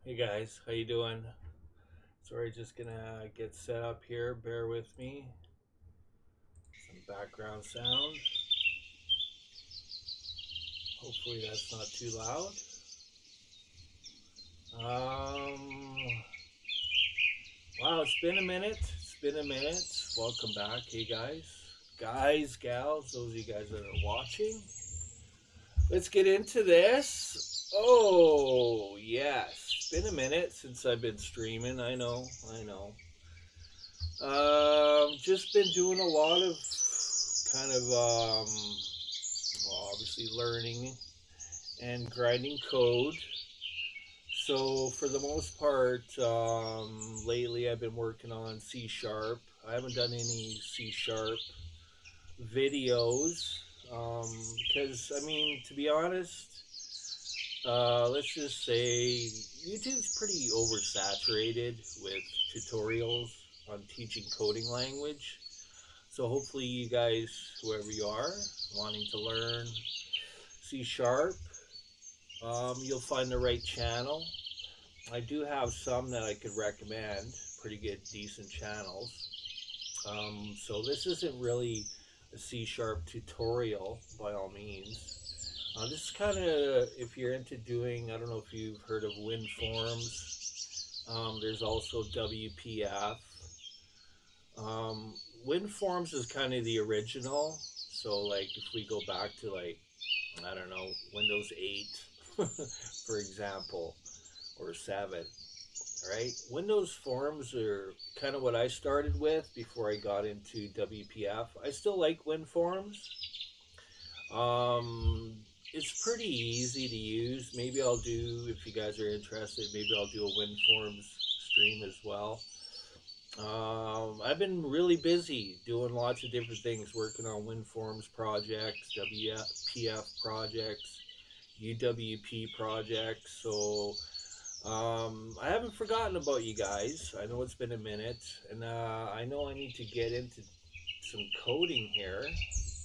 Hey guys, how you doing? Sorry, just gonna get set up here. Bear with me. Some background sound. Hopefully that's not too loud. Wow, it's been a minute. It's been a minute. Welcome back. Hey guys, gals, those of you guys that are watching. Let's get into this. Oh yes, it's been a minute since I've been streaming. I know. Just been doing a lot of kind of well, obviously learning and grinding code. So for the most part, lately I've been working on C sharp. I haven't done any C sharp videos because I mean, to be honest, let's just say YouTube's pretty oversaturated with tutorials on teaching coding language. So hopefully you guys, whoever you are, wanting to learn C sharp, you'll find the right channel. I do have some that I could recommend, pretty good, decent channels. So this isn't really a C sharp tutorial by all means. This is kind of, if you're into doing, I don't know if you've heard of WinForms. There's also WPF. WinForms is kind of the original. So like if we go back to like, I don't know, Windows 8, for example, or 7, right? Windows Forms are kind of what I started with before I got into WPF. I still like WinForms. It's pretty easy to use. Maybe I'll do, if you guys are interested, maybe I'll do a WinForms stream as well. I've been really busy doing lots of different things, working on WinForms projects, WPF projects, UWP projects. So I haven't forgotten about you guys. I know it's been a minute, and I know I need to get into some coding here.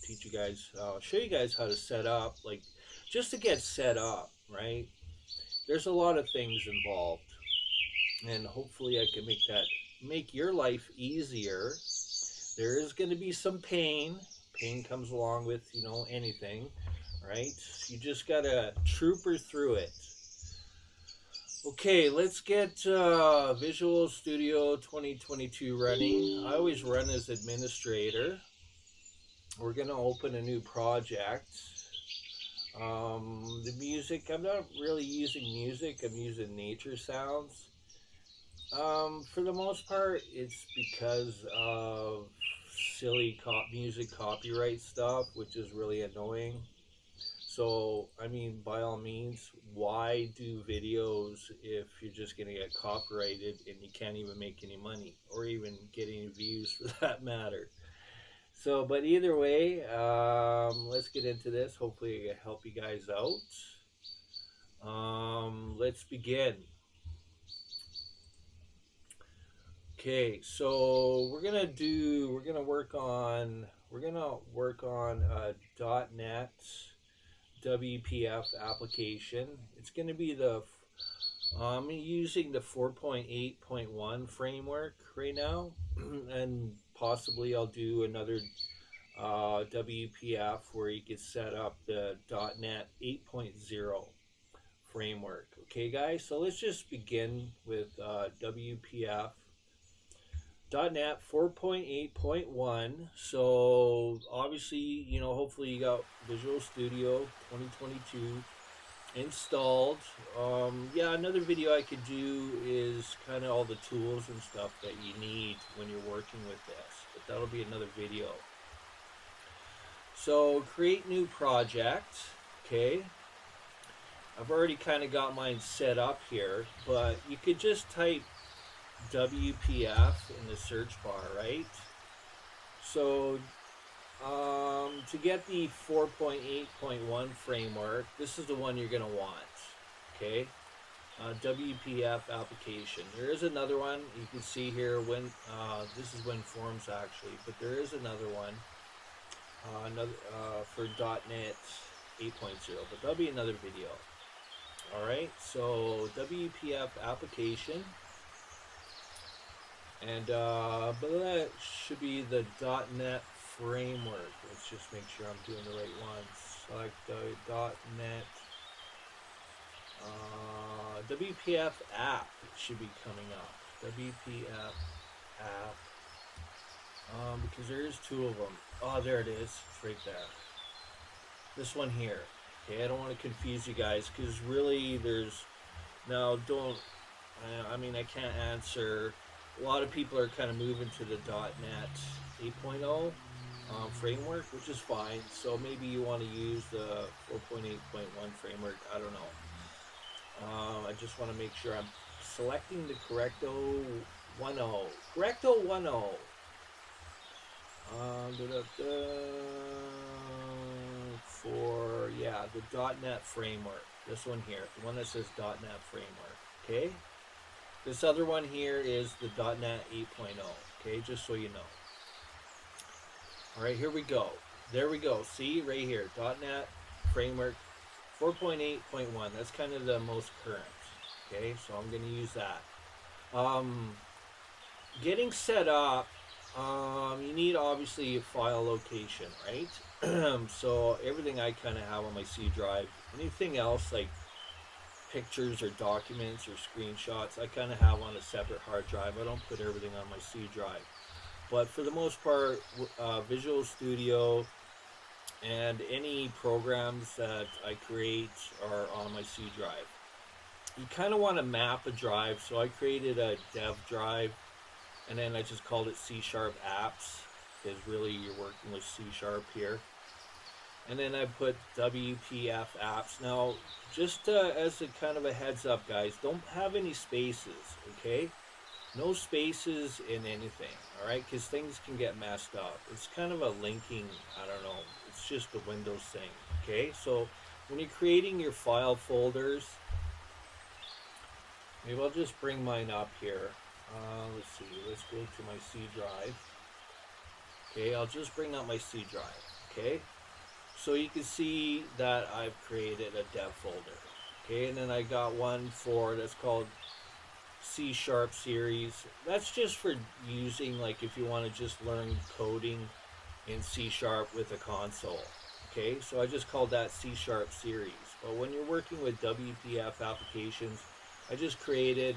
Teach you guys, show you guys how to set up, like just to get set up, right? There's a lot of things involved, and hopefully I can make your life easier. There is going to be some pain. Pain comes along with, anything, right? You just gotta trooper through it. Okay, let's get Visual Studio 2022 running. I always run as administrator. We're gonna open a new project. The music, I'm not really using music, I'm using nature sounds. For the most part, it's because of silly music copyright stuff, which is really annoying. So, I mean, by all means, why do videos if you're just going to get copyrighted and you can't even make any money or even get any views for that matter? So, but either way, let's get into this. Hopefully, I can help you guys out. Let's begin. Okay, so we're gonna work on a .NET WPF application. It's gonna be I'm using the 4.8.1 framework right now, and possibly I'll do another WPF where you can set up the .NET 8.0 framework. Okay, guys, so let's just begin with WPF. .NET 4.8.1. So obviously, hopefully you got Visual Studio 2022 installed. Yeah, another video I could do is kind of all the tools and stuff that you need when you're working with this, but that'll be another video. So create new project. Okay, I've already kind of got mine set up here, but you could just type WPF in the search bar, right? So to get the 4.8.1 framework, this is the one you're going to want. Okay, WPF application. There is another one you can see here when this is WinForms actually, but there is another one, for .NET 8.0, but that'll be another video. All right, so WPF application, and but that should be the .NET framework. Let's just make sure I'm doing the right one. Select the .NET WPF app. It should be coming up. WPF app, because there is two of them. Oh, there it is. It's right there. This one here. Okay, I don't want to confuse you guys because really there's now don't. I mean, I can't answer. A lot of people are kind of moving to the .NET 8.0 framework, which is fine. So maybe you want to use the 4.8.1 framework. I don't know. I just want to make sure I'm selecting the correcto 1.0. Correcto 1.0. For the .NET framework. This one here, the one that says .NET framework. Okay. This other one here is the .NET 8.0. Okay, just so you know. All right, here we go. There we go. See right here, .NET framework 4.8.1. That's kind of the most current. Okay, so I'm going to use that. Getting set up, you need obviously a file location, right? So everything I kind of have on my C drive. Anything else like pictures or documents or screenshots, I kind of have on a separate hard drive. I don't put everything on my C drive. But for the most part, Visual Studio and any programs that I create are on my C drive. You kind of want to map a drive, so I created a dev drive, and then I just called it C# apps, because really you're working with C# here. And then I put WPF apps. Now, just as a kind of a heads up, guys, don't have any spaces, okay? No spaces in anything, all right? Because things can get messed up. It's kind of a linking, I don't know, it's just a Windows thing, okay? So when you're creating your file folders, maybe I'll just bring mine up here. Let's see, let's go to my C drive. Okay, I'll just bring up my C drive, okay? So you can see that I've created a dev folder, okay? And then I got one that's called C# series. That's just for using, like, if you want to just learn coding in C# with a console, okay? So I just called that C# series. But when you're working with WPF applications, I just created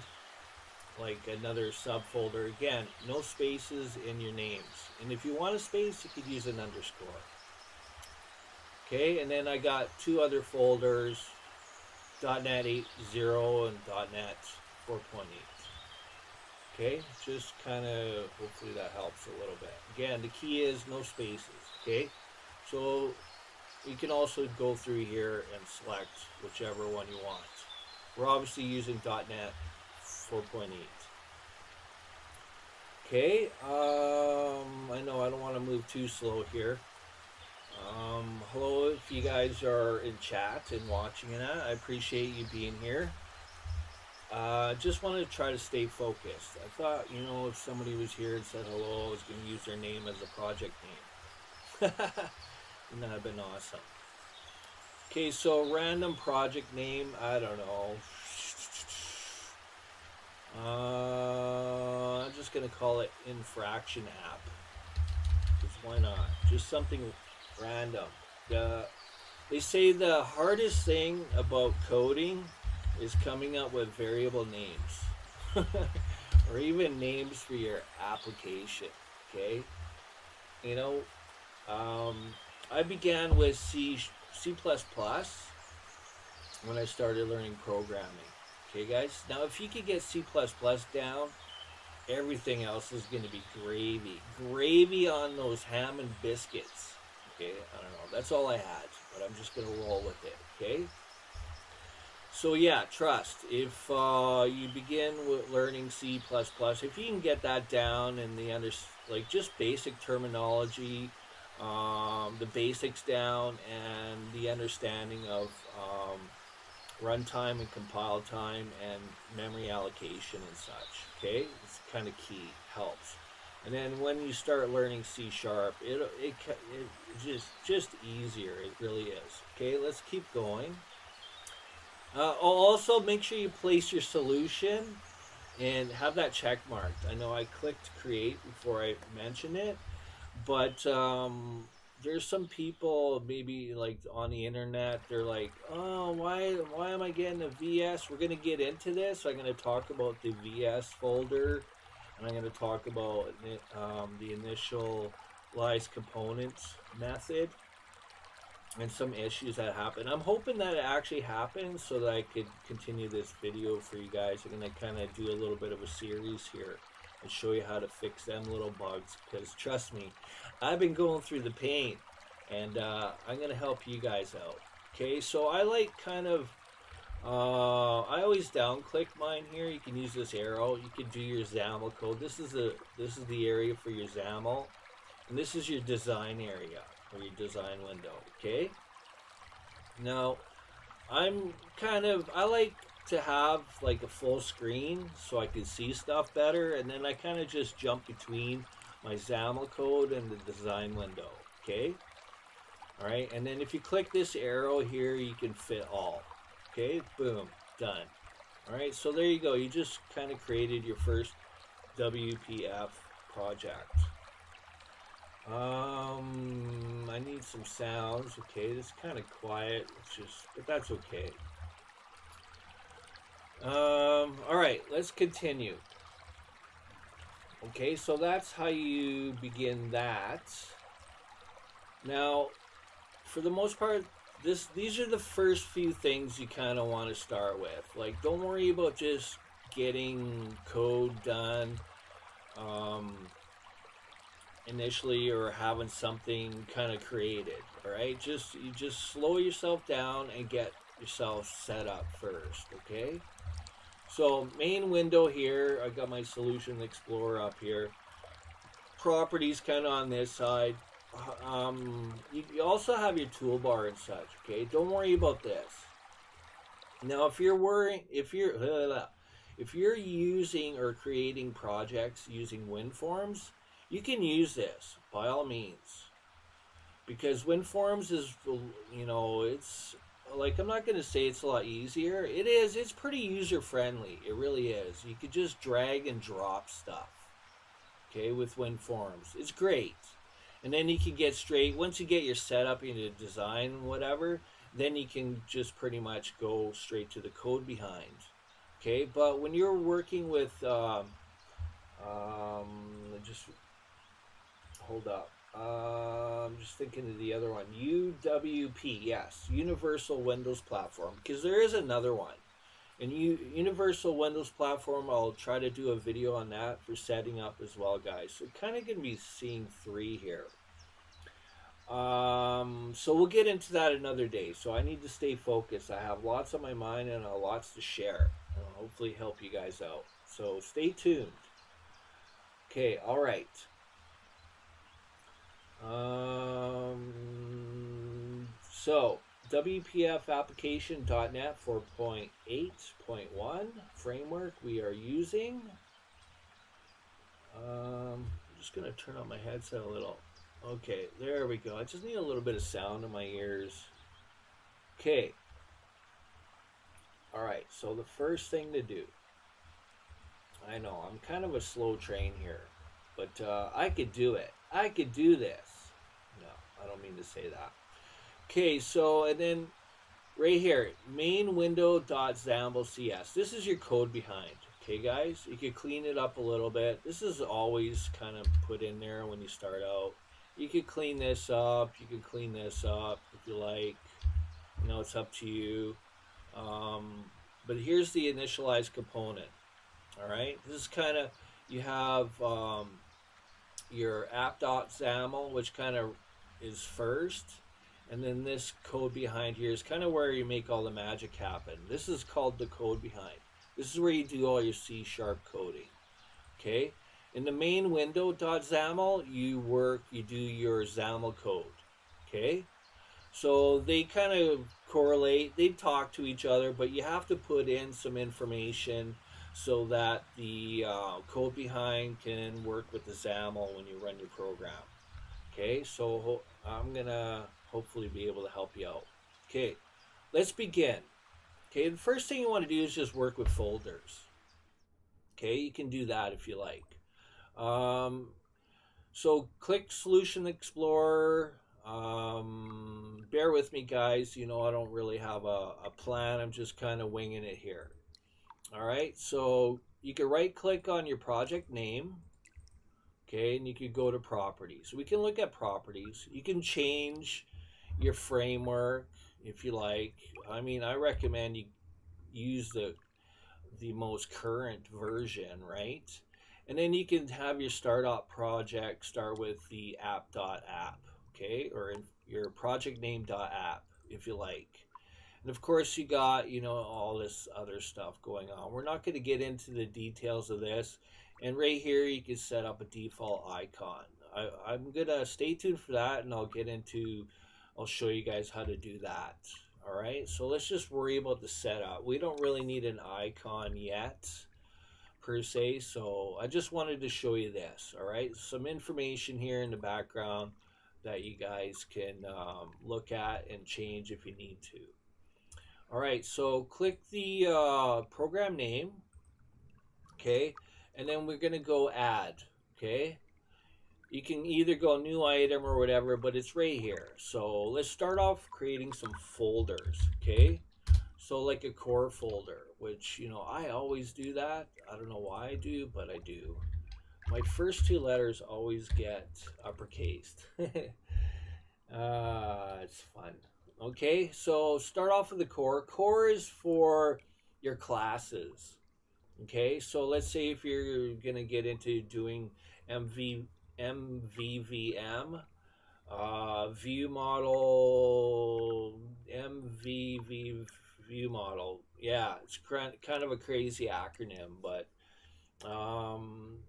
like another subfolder. Again, no spaces in your names. And if you want a space, you could use an underscore. Okay, and then I got two other folders, .NET 8.0 and .NET 4.8. Okay, just kind of, hopefully that helps a little bit. Again, the key is no spaces, okay? So you can also go through here and select whichever one you want. We're obviously using .NET 4.8. Okay, I know I don't want to move too slow here. Hello, if you guys are in chat and watching that, I appreciate you being here. Just wanted to try to stay focused. I thought, you know, if somebody was here and said hello, I was going to use their name as a project name. Wouldn't that have been awesome? Okay, so random project name, I don't know. I'm just going to call it infraction app. Because why not? Just something random. They say the hardest thing about coding is coming up with variable names. Or even names for your application. Okay? You know, I began with C++ when I started learning programming. Okay, guys? Now, if you could get C++ down, everything else is going to be gravy. Gravy on those ham and biscuits. Okay, I don't know. That's all I had, but I'm just going to roll with it. Okay? So, yeah, trust. If you begin with learning C++, if you can get that down and like just basic terminology, the basics down, and the understanding of runtime and compile time and memory allocation and such, okay? It's kind of key, helps. And then when you start learning C#, it's just easier. It really is. Okay, let's keep going. Also, make sure you place your solution and have that check marked. I know I clicked create before I mentioned it, but there's some people maybe like on the internet. They're like, "Oh, why am I getting a VS?" We're gonna get into this. So I'm gonna talk about the VS folder, and I'm gonna talk about the initialized components method and some issues that happen. I'm hoping that it actually happens so that I could continue this video for you guys. I'm going to kind of do a little bit of a series here and show you how to fix them little bugs, because trust me, I've been going through the pain, and I'm going to help you guys out. Okay, so I like kind of I always down click mine here. You can use this arrow. You can do your XAML code. This is the area for your XAML, and this is your design area or your design window. Okay. Now, I like to have like a full screen so I can see stuff better, and then I kind of just jump between my XAML code and the design window. Okay. All right, and then if you click this arrow here, you can fit all. Okay, boom, done. All right, so there you go. You just kind of created your first WPF project. I need some sounds. Okay, this is kind of quiet. But that's okay. All right, let's continue. Okay, so that's how you begin that. Now, for the most part, these are the first few things you kind of want to start with. Like, don't worry about just getting code done initially or having something kind of created. All right, you just slow yourself down and get yourself set up first. Okay. So main window here, I got my Solution Explorer up here. Properties kind of on this side. You also have your toolbar and such. Okay, don't worry about this. Now, if you're using or creating projects using WinForms, you can use this by all means, because WinForms is, it's like, I'm not going to say it's a lot easier. It is. It's pretty user friendly. It really is. You could just drag and drop stuff. Okay, with WinForms, it's great. And then you can get straight, once you get your setup into design and whatever, then you can just pretty much go straight to the code behind. Okay, but when you're working with, just hold up. I'm just thinking of the other one, UWP, yes, Universal Windows Platform, because there is another one. And Universal Windows Platform, I'll try to do a video on that for setting up as well, guys. So kind of going to be seeing 3 here. So we'll get into that another day. So I need to stay focused. I have lots on my mind and lots to share. I'll hopefully help you guys out. So stay tuned. Okay, all right. So WPF Application .NET 4.8.1 framework we are using. I'm just going to turn on my headset a little. Okay, there we go. I just need a little bit of sound in my ears. Okay. Alright, so the first thing to do. I know, I'm kind of a slow train here. But I could do it. I could do this. No, I don't mean to say that. Okay, so, and then right here, main window.xaml.cs. This is your code behind. Okay, guys? You could clean it up a little bit. This is always kind of put in there when you start out. You could clean this up. You could clean this up if you like. You know, it's up to you. But here's the initialized component. All right? This is kind of, you have your app.xaml, which kind of is first. And then this code behind here is kind of where you make all the magic happen. This is called the code behind. This is where you do all your C# coding. Okay? In the main window.xaml, you do your XAML code. Okay? So they kind of correlate, they talk to each other, but you have to put in some information so that the code behind can work with the XAML when you run your program. Okay, so I'm gonna hopefully be able to help you out. Okay, let's begin. Okay, the first thing you want to do is just work with folders. Okay, you can do that if you like. So click Solution Explorer. Bear with me, guys. You know, I don't really have a plan. I'm just kind of winging it here. All right, so you can right click on your project name. Okay, and you could go to properties. We can look at properties. You can change your framework if you like. I mean, I recommend you use the most current version, right? And then you can have your startup project start with the app.app, okay, or in your project name.app if you like. And of course, you got, you know, all this other stuff going on. We're not going to get into the details of this. And right here, you can set up a default icon. I'm going to stay tuned for that, and I'll show you guys how to do that. All right, so let's just worry about the setup. We don't really need an icon yet, per se, so I just wanted to show you this. All right, some information here in the background that you guys can look at and change if you need to. All right, so click the program name, okay, and then we're gonna go add, okay. You can either go new item or whatever, but it's right here. So let's start off creating some folders, okay. So like a core folder, which, you know, I always do that. I don't know why I do, but I do. My first two letters always get uppercased. It's fun. Okay, so start off with the core. Core is for your classes. Okay, so let's say if you're gonna get into doing MVVM, view model, MVV view model. Yeah, it's kind of a crazy acronym, but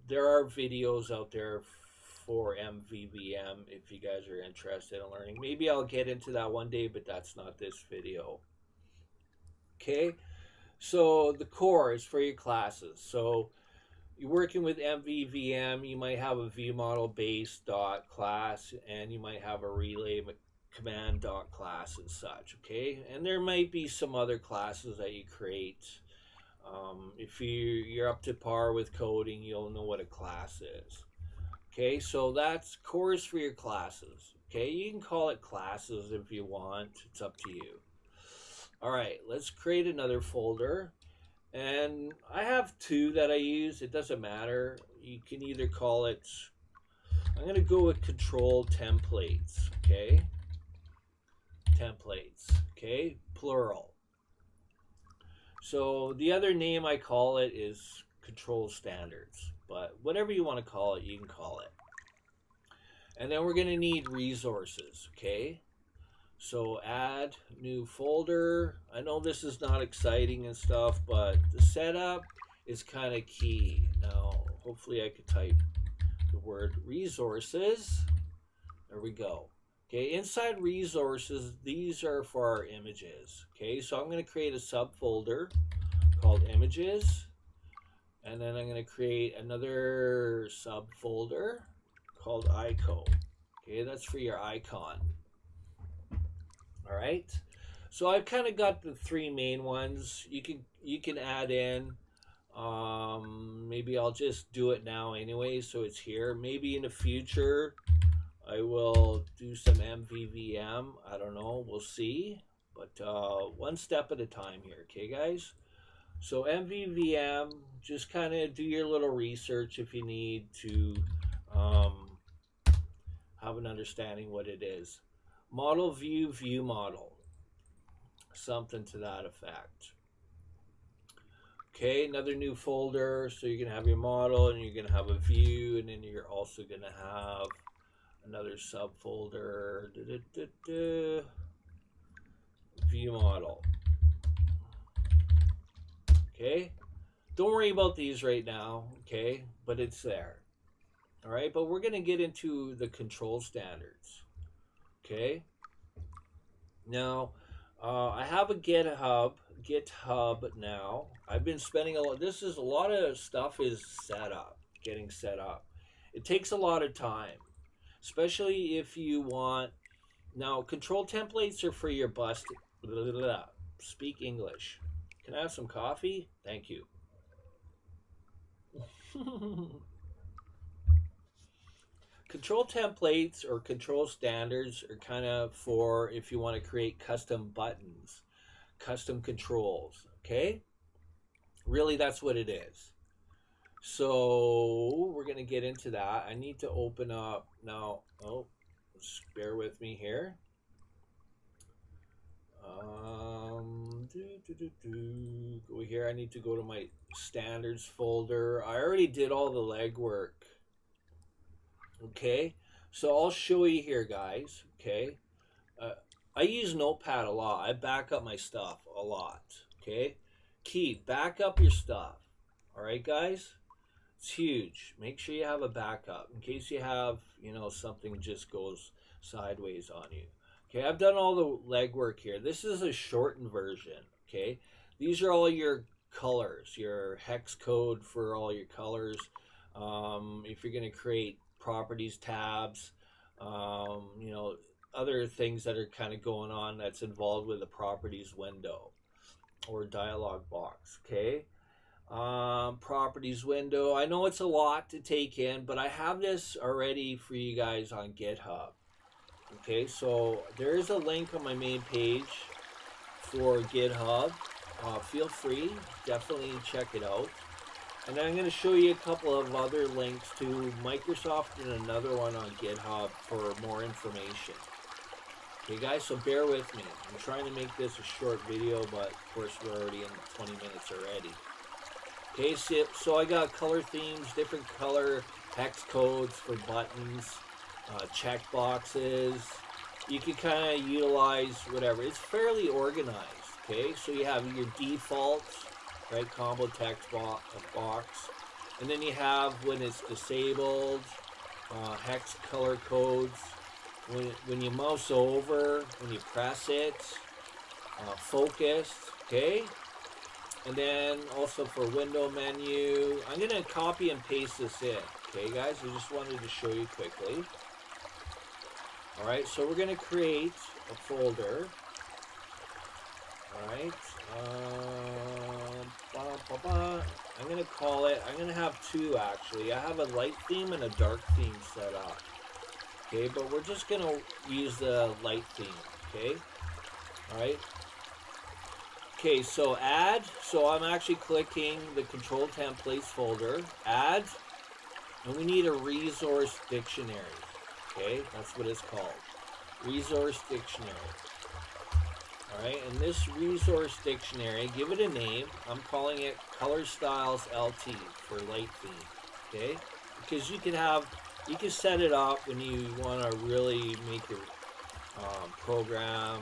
there are videos out there for MVVM if you guys are interested in learning. Maybe I'll get into that one day, but that's not this video. Okay, so the core is for your classes. So you're working with MVVM, you might have a view model base dot class, and you might have a relay command dot class and such. Okay, and there might be some other classes that you create. If you're up to par with coding, you'll know what a class is. Okay, so that's cores for your classes. Okay, you can call it classes if you want. It's up to you. All right, let's create another folder. And I have two that I use. It doesn't matter. You can either call it, I'm going to go with control templates. Okay, templates. Okay, plural. So the other name I call it is control standards, but whatever you want to call it, you can call it. And then we're going to need resources, okay? So add new folder. I know this is not exciting and stuff, but the setup is kind of key. Now, hopefully I could type the word resources. There we go. Okay, inside resources, these are for our images. Okay, so I'm going to create a subfolder called images, and then I'm going to create another subfolder called ico. Okay, that's for your icon. All right, so I've kind of got the three main ones. You can add in. Maybe I'll just do it now anyway, so it's here. Maybe in the future I will do some MVVM. I don't know. We'll see. But one step at a time here. Okay, guys? So MVVM, just kind of do your little research if you need to have an understanding what it is. Model view, view model. Something to that effect. Okay, another new folder. So you're going to have your model and you're going to have a view, and then you're also going to have another subfolder, view model. Okay, don't worry about these right now, okay, but it's there. All right, but we're going to get into the control standards. Okay, now I have a GitHub now. I've been spending a lot of stuff is set up, getting set up. It takes a lot of time, especially if you want. Now, control templates are for your speak English. Can I have some coffee? Thank you. Control templates or control standards are kind of for if you want to create custom buttons, custom controls, okay? Really, that's what it is. So we're going to get into that. I need to open up now. Oh, just bear with me here. Go here. I need to go to my standards folder. I already did all the legwork. Okay, so I'll show you here, guys. Okay, I use Notepad a lot. I back up my stuff a lot. Okay, back up your stuff. All right, guys, it's huge. Make sure you have a backup in case you have, you know, something just goes sideways on you. Okay, I've done all the legwork here. This is a shortened version. Okay, these are all your colors, your hex code for all your colors. If you're going to create properties tabs, you know, other things that are kind of going on that's involved with the properties window or dialog box. Okay, properties window. I know it's a lot to take in, but I have this already for you guys on GitHub. Okay, so there is a link on my main page for GitHub. Feel free, definitely check it out. And then I'm going to show you a couple of other links to Microsoft and another one on GitHub for more information. Okay, guys, so bear with me. I'm trying to make this a short video, but of course we're already in 20 minutes already. Okay, so I got color themes, different color hex codes for buttons, check boxes. You can kind of utilize whatever. It's fairly organized. Okay, so you have your defaults, right? Combo text box, and then you have when it's disabled, hex color codes. When you mouse over, when you press it, focused. Okay, and then also for window menu. I'm gonna copy and paste this in. Okay, guys, I just wanted to show you quickly. All right, so we're going to create a folder. All right. I'm going to call it, I'm going to have two actually. I have a light theme and a dark theme set up. Okay, but we're just going to use the light theme. Okay. All right. Okay, so add. So I'm actually clicking the control templates folder, add, and we need a resource dictionary. Okay, that's what it's called, resource dictionary. All right, and this resource dictionary, give it a name. I'm calling it Color Styles LT for light theme. Okay, because you can set it up when you want to really make your program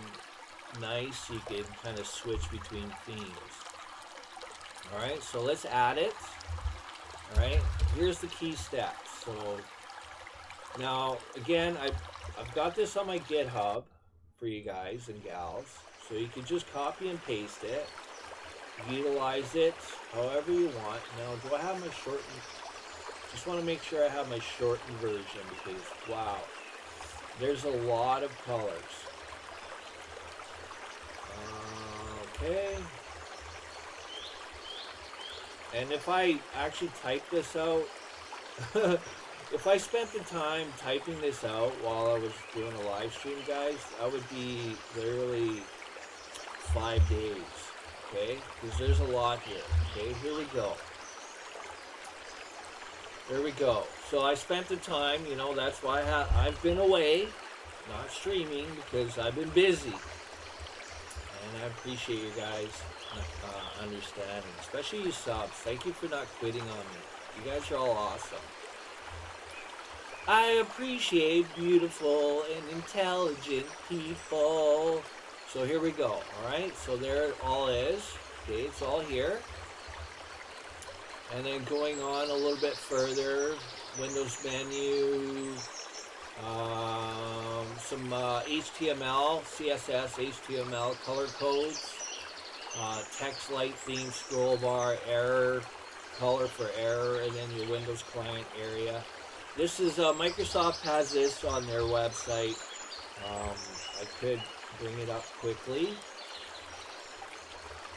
nice. You can kind of switch between themes. All right, so let's add it. All right, here's the key steps. So now, again, I've got this on my GitHub for you guys and gals, so you can just copy and paste it, utilize it however you want. Now, do I have my shortened? Just want to make sure I have my shortened version because, wow, there's a lot of colors. Okay. And if I actually type this out, if I spent the time typing this out while I was doing a live stream, guys, I would be literally 5 days, okay? Because there's a lot here, okay? Here we go. There we go. So I spent the time, you know, that's why I've been away, not streaming, because I've been busy. And I appreciate you guys understanding, especially you subs. Thank you for not quitting on me. You guys are all awesome. I appreciate beautiful and intelligent people. So here we go. All right. So there it all is. Okay. It's all here. And then going on a little bit further, Windows menu, some HTML, CSS, HTML color codes, text light theme, scroll bar, error, color for error, and then your Windows client area. This is, Microsoft has this on their website. I could bring it up quickly.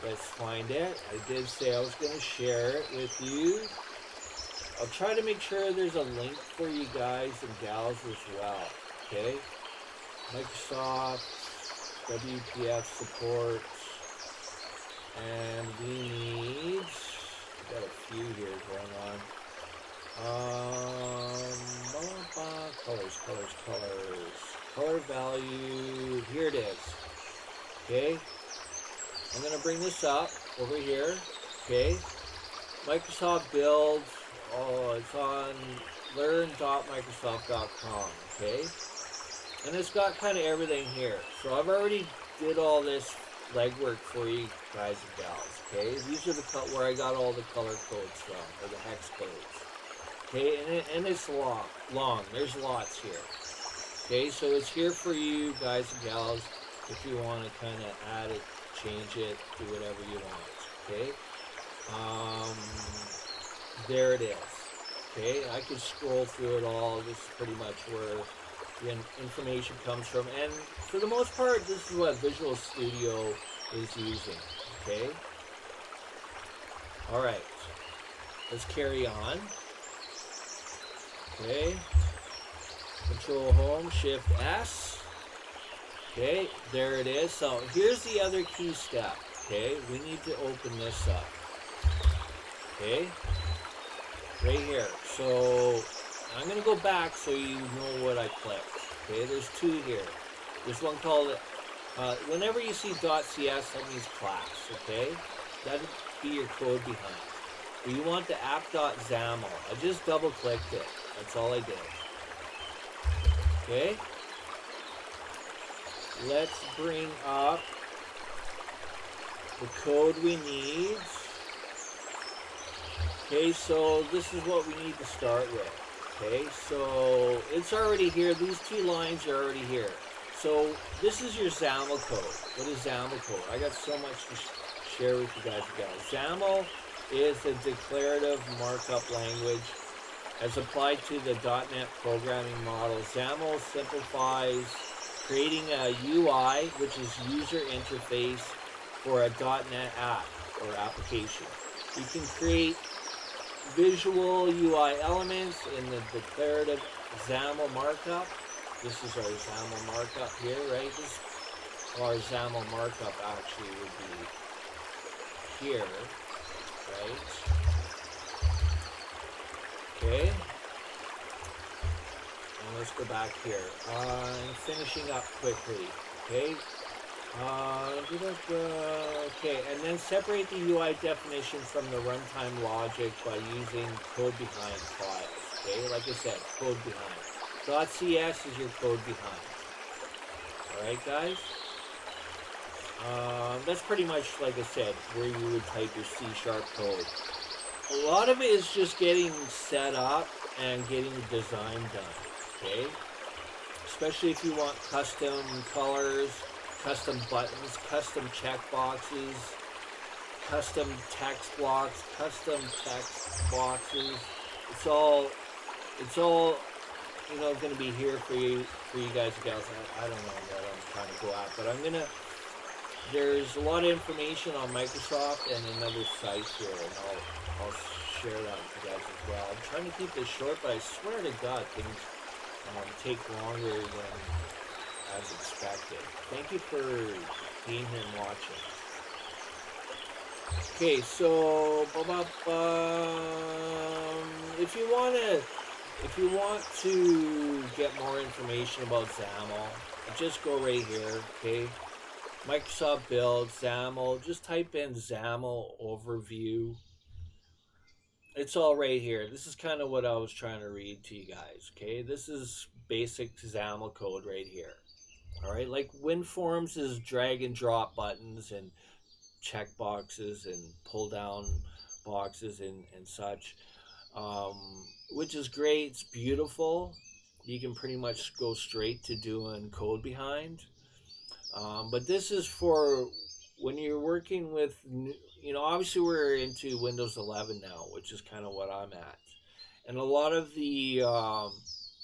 Let's find it. I did say I was going to share it with you. I'll try to make sure there's a link for you guys and gals as well. Okay? Microsoft, WPF support, and we need, got a few here going on. Colors. Color value, here it is. Okay? I'm going to bring this up over here. Okay? Microsoft build. Oh, it's on learn.microsoft.com, okay? And it's got kind of everything here. So I've already did all this legwork for you guys and gals, okay? These are the where I got all the color codes from, or the hex codes. Okay, and it's long. There's lots here. Okay, so it's here for you guys and gals if you want to kind of add it, change it, do whatever you want, okay? There it is. Okay, I could scroll through it all. This is pretty much where the information comes from. And for the most part, this is what Visual Studio is using. Okay? Alright. Let's carry on. Okay. Control Home, Shift S. Okay, there it is. So here's the other key step. Okay, we need to open this up. Okay, right here. So I'm going to go back so you know what I clicked. Okay, there's two here. There's one called, whenever you see .cs, that means class. Okay, that'd be your code behind. But you want the app.xaml. I just double clicked it. That's all I did. Okay, let's bring up the code we need. Okay, so this is what we need to start with. Okay, so it's already here. These two lines are already here. So this is your XAML code. What is XAML code? I got so much to share with you guys. XAML is a declarative markup language as applied to the .NET programming model. XAML simplifies creating a UI, which is user interface for a .NET app or application. You can create visual UI elements in the declarative XAML markup. This is our XAML markup here, right? This our XAML markup actually would be here, right? Okay. And let's go back here. I'm finishing up quickly. Okay. Okay, and then separate the UI definition from the runtime logic by using code behind files. Okay, like I said, code behind. .cs is your code behind. Alright, guys? That's pretty much, like I said, where you would type your C# code. A lot of it is just getting set up and getting the design done. Okay? Especially if you want custom colors, custom buttons, custom checkboxes, custom text blocks, custom text boxes. It's all you know, going to be here for you guys and gals. I don't know what I'm trying to go at, but there's a lot of information on Microsoft and another site here, and I'll share that with you guys as well. I'm trying to keep this short, but I swear to God, things take longer than as expected. Thank you for being here and watching. Okay, so if you want to get more information about XAML, just go right here. Okay, Microsoft Build XAML. Just type in XAML overview. It's all right here. This is kind of what I was trying to read to you guys. Okay, this is basic XAML code right here. All right, like WinForms is drag and drop buttons and check boxes and pull down boxes and such, which is great. It's beautiful. You can pretty much go straight to doing code behind. But this is for when you're working with, you know, obviously we're into Windows 11 now, which is kind of what I'm at. And a lot of the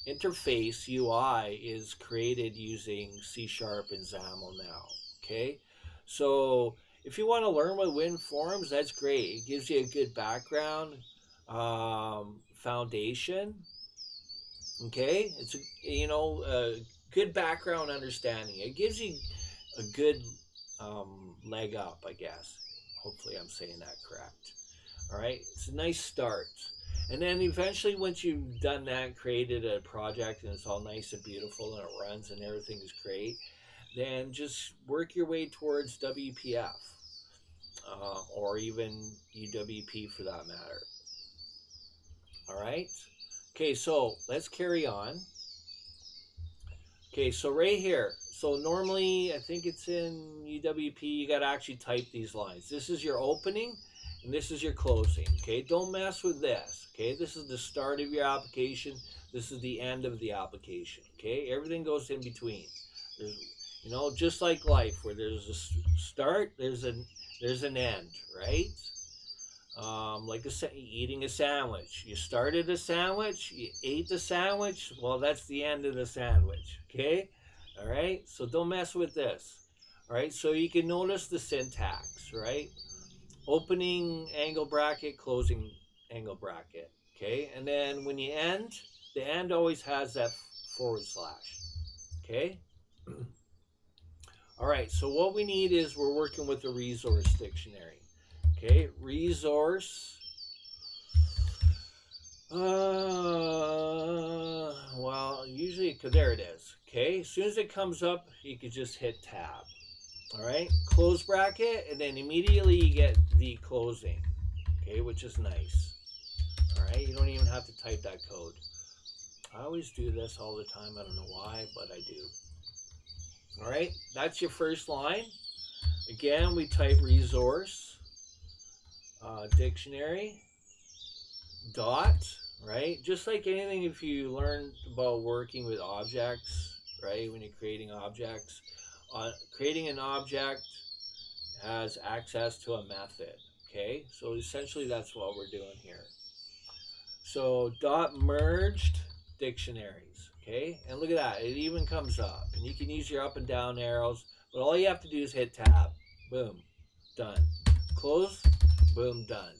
interface UI is created using C# and XAML now. Okay, so if you want to learn what WinForms, that's great. It gives you a good background, foundation. Okay, it's a good background understanding. It gives you a good leg up, I guess. Hopefully, I'm saying that correct. All right, it's a nice start. And then eventually, once you've done that, created a project, and it's all nice and beautiful, and it runs, and everything is great, then just work your way towards WPF, or even UWP for that matter. All right. Okay, so let's carry on. Okay, so right here. So normally, I think it's in UWP, you got to actually type these lines. This is your opening, and this is your closing. Okay, don't mess with this. Okay, this is the start of your application. This is the end of the application. Okay, everything goes in between. There's, just like life, where there's a start, there's an end, right? Like eating a sandwich. You started a sandwich, you ate the sandwich, well, that's the end of the sandwich, okay? All right, so don't mess with this. All right, so you can notice the syntax, right? Opening angle bracket, closing angle bracket, okay? And then when you end, the end always has that /, okay? All right, so what we need is we're working with the resource dictionary. Okay, resource. Well, usually, there it is. Okay, as soon as it comes up, you could just hit tab. All right, close bracket, and then immediately you get the closing. Okay, which is nice. All right, you don't even have to type that code. I always do this all the time. I don't know why, but I do. All right, that's your first line. Again, we type resource. Dictionary dot, right? Just like anything, if you learn about working with objects, right? When you're creating objects, creating an object has access to a method. Okay, so essentially that's what we're doing here. So dot merged dictionaries. Okay, and look at that, it even comes up, and you can use your up and down arrows, but all you have to do is hit tab. Boom, done. Close. Boom, done.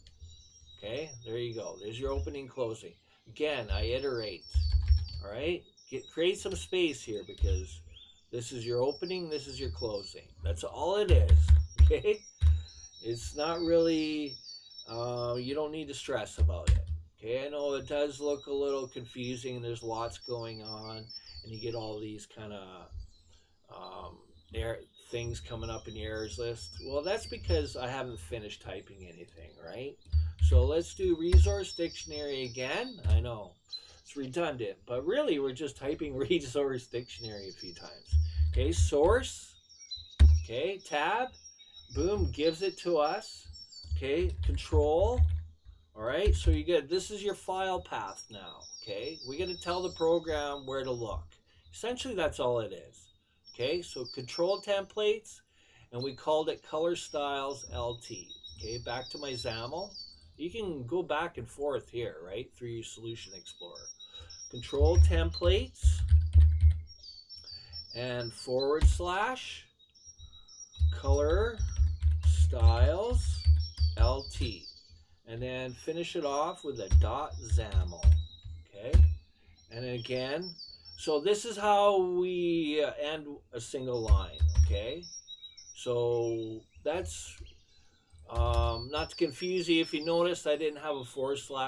Okay, there you go. There's your opening, closing. Again, I iterate. All right, create some space here, because this is your opening, this is your closing. That's all it is. Okay, it's not really. You don't need to stress about it. Okay, I know it does look a little confusing. There's lots going on, and you get all these kind of things coming up in the errors list. Well, that's because I haven't finished typing anything, right? So let's do resource dictionary again. I know it's redundant, but really we're just typing resource dictionary a few times. Okay, source. Okay, tab. Boom, gives it to us. Okay, control. All right, so you get, this is your file path now. Okay, we got to tell the program where to look. Essentially, that's all it is. Okay, so control templates, and we called it color styles LT. Okay, back to my XAML. You can go back and forth here, right, through your Solution Explorer. Control templates and / color styles LT, and then finish it off with a .xaml. Okay, and again, so this is how we end a single line. Okay, so that's not to confuse you. If you noticed, I didn't have a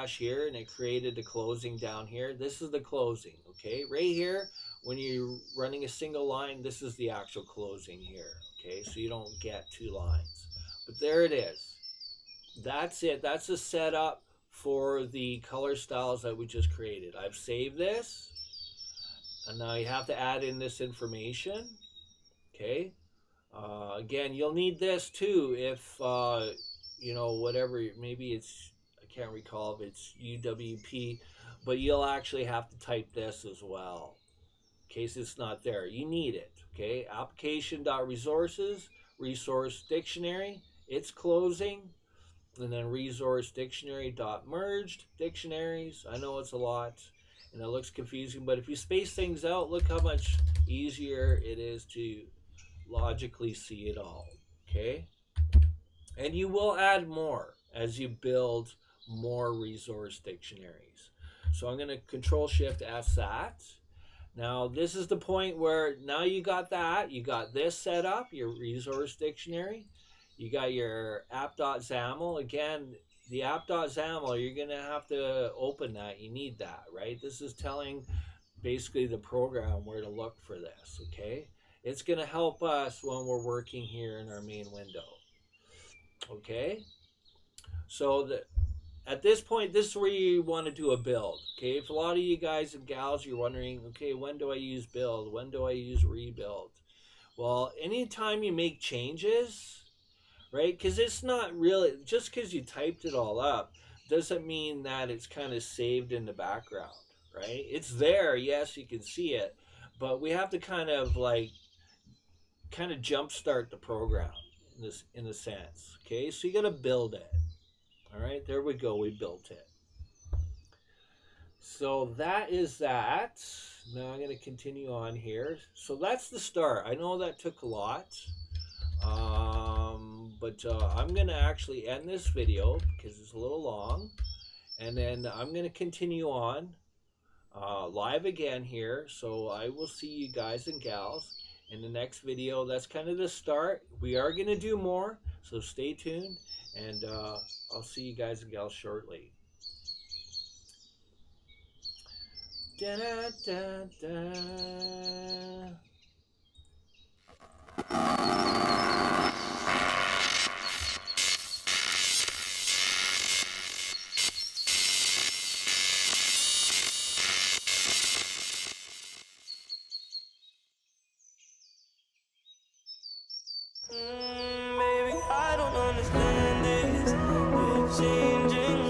/ here, and it created the closing down here. This is the closing. Okay, right here, when you're running a single line, this is the actual closing here. Okay, so you don't get two lines, but there it is. That's it. That's the setup for the color styles that we just created. I've saved this, and now you have to add in this information. Okay, again, you'll need this too if whatever, maybe it's, I can't recall if it's UWP, but you'll actually have to type this as well in case it's not there. You need it. Okay, application.resources, resource dictionary, it's closing, and then resource dictionary dot merged dictionaries. I know it's a lot and it looks confusing, but if you space things out, look how much easier it is to logically see it all. Okay, And you will add more as you build more resource dictionaries. So I'm going to Control Shift S that. Now this is the point where now you got that, you got this set up, your resource dictionary, you got your app.xaml. Again, the app.xaml, you're going to have to open that. You need that, right? This is telling basically the program where to look for this, okay? It's going to help us when we're working here in our main window, okay? So at this point, this is where you want to do a build, okay? If a lot of you guys and gals, you're wondering, okay, when do I use build? When do I use rebuild? Well, anytime you make changes, right? Because it's not really, just because you typed it all up doesn't mean that it's kind of saved in the background, right? It's there, yes, you can see it, but we have to kind of jumpstart the program in a sense, okay? So you got to build it. All right, there we go. We built it. So that is that. Now I'm going to continue on here. So that's the start. I know that took a lot, but I'm going to actually end this video because it's a little long. And then I'm going to continue on live again here. So I will see you guys and gals in the next video. That's kind of the start. We are going to do more, so stay tuned. And I'll see you guys and gals shortly. Da, da, da, da. Baby, I don't understand this. You're changing